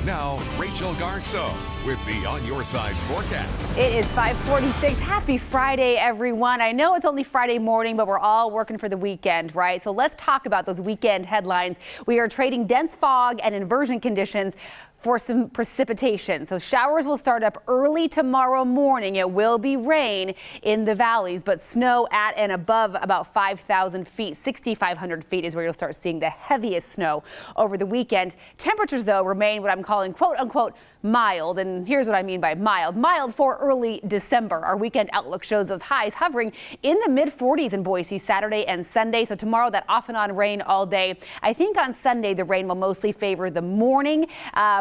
Now, Rachel Garceau with the On Your Side forecast. It is 5:46. Happy Friday, everyone. I know it's only Friday morning, but we're all working for the weekend, right? So let's talk about those weekend headlines. We are trading dense fog and inversion conditions for some precipitation. So showers will start up early tomorrow morning. It will be rain in the valleys, but snow at and above about 5,000 feet. 6,500 feet is where you'll start seeing the heaviest snow over the weekend. Temperatures, though, remain what I'm calling quote unquote mild. And here's what I mean by mild. Mild for early December. Our weekend outlook shows those highs hovering in the mid 40s in Boise Saturday and Sunday. So tomorrow, that off and on rain all day. I think on Sunday, the rain will mostly favor the morning.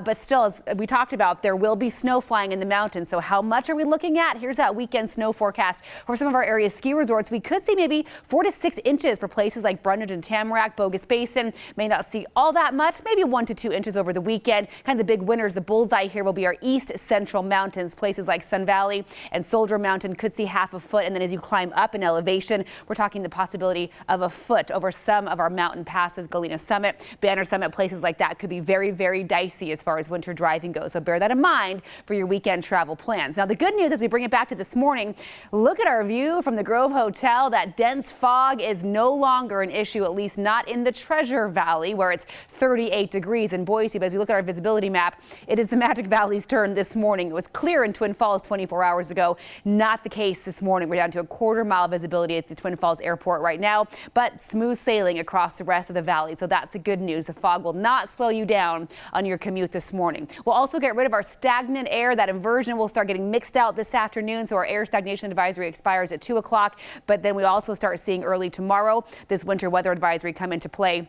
But still, as we talked about, there will be snow flying in the mountains. So how much are we looking at? Here's that weekend snow forecast for some of our area ski resorts. We could see maybe 4 to 6 inches for places like Brundage and Tamarack. Bogus Basin may not see all that much, maybe 1 to 2 inches over the weekend. Kind of the big winners, the bullseye here will be our east central mountains. Places like Sun Valley and Soldier Mountain could see half a foot. And then as you climb up in elevation, we're talking the possibility of a foot over some of our mountain passes. Galena Summit, Banner Summit, places like that could be very, very dicey as far as winter driving goes. So bear that in mind for your weekend travel plans. Now, the good news as we bring it back to this morning, look at our view from the Grove Hotel. That dense fog is no longer an issue, at least not in the Treasure Valley, where it's 38 degrees in Boise. But as we look at our visibility map, it is the Magic Valley's turn this morning. It was clear in Twin Falls 24 hours ago. Not the case this morning. We're down to a quarter-mile visibility at the Twin Falls Airport right now, but smooth sailing across the rest of the valley. So that's the good news. The fog will not slow you down on your commute this morning. We'll also get rid of our stagnant air. That inversion will start getting mixed out this afternoon. So our air stagnation advisory expires at 2 o'clock. But then we also start seeing early tomorrow this winter weather advisory come into play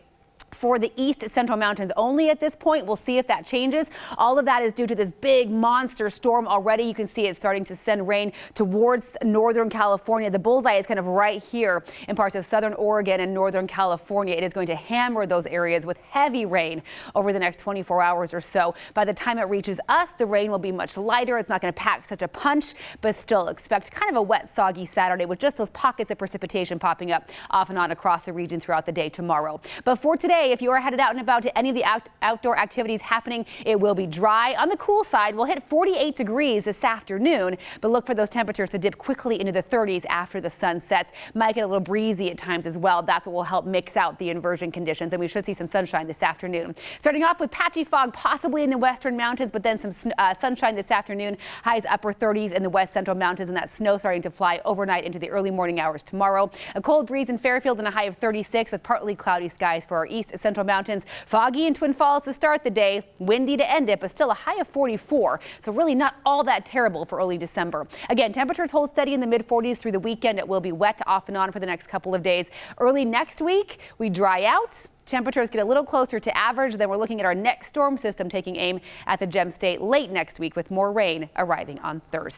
for the east central mountains only at this point. We'll see if that changes. All of that is due to this big monster storm already. You can see it starting to send rain towards northern California. The bullseye is kind of right here in parts of southern Oregon and northern California. It is going to hammer those areas with heavy rain over the next 24 hours or so. By the time it reaches us, the rain will be much lighter. It's not going to pack such a punch, but still expect kind of a wet, soggy Saturday with just those pockets of precipitation popping up off and on across the region throughout the day tomorrow. But for today, if you are headed out and about to any of the outdoor activities happening, it will be dry. On the cool side, we'll hit 48 degrees this afternoon, but look for those temperatures to dip quickly into the 30s after the sun sets. Might get a little breezy at times as well. That's what will help mix out the inversion conditions, and we should see some sunshine this afternoon. Starting off with patchy fog possibly in the western mountains, but then some sunshine this afternoon. Highs upper 30s in the west central mountains, and that snow starting to fly overnight into the early morning hours tomorrow. A cold breeze in Fairfield and a high of 36 with partly cloudy skies for our east central mountains. Foggy in Twin Falls to start the day, windy to end it, but still a high of 44. So really not all that terrible for early December. Again, temperatures hold steady in the mid 40s through the weekend. It will be wet off and on for the next couple of days. Early next week, we dry out. Temperatures get a little closer to average. Then we're looking at our next storm system taking aim at the Gem State late next week with more rain arriving on Thursday.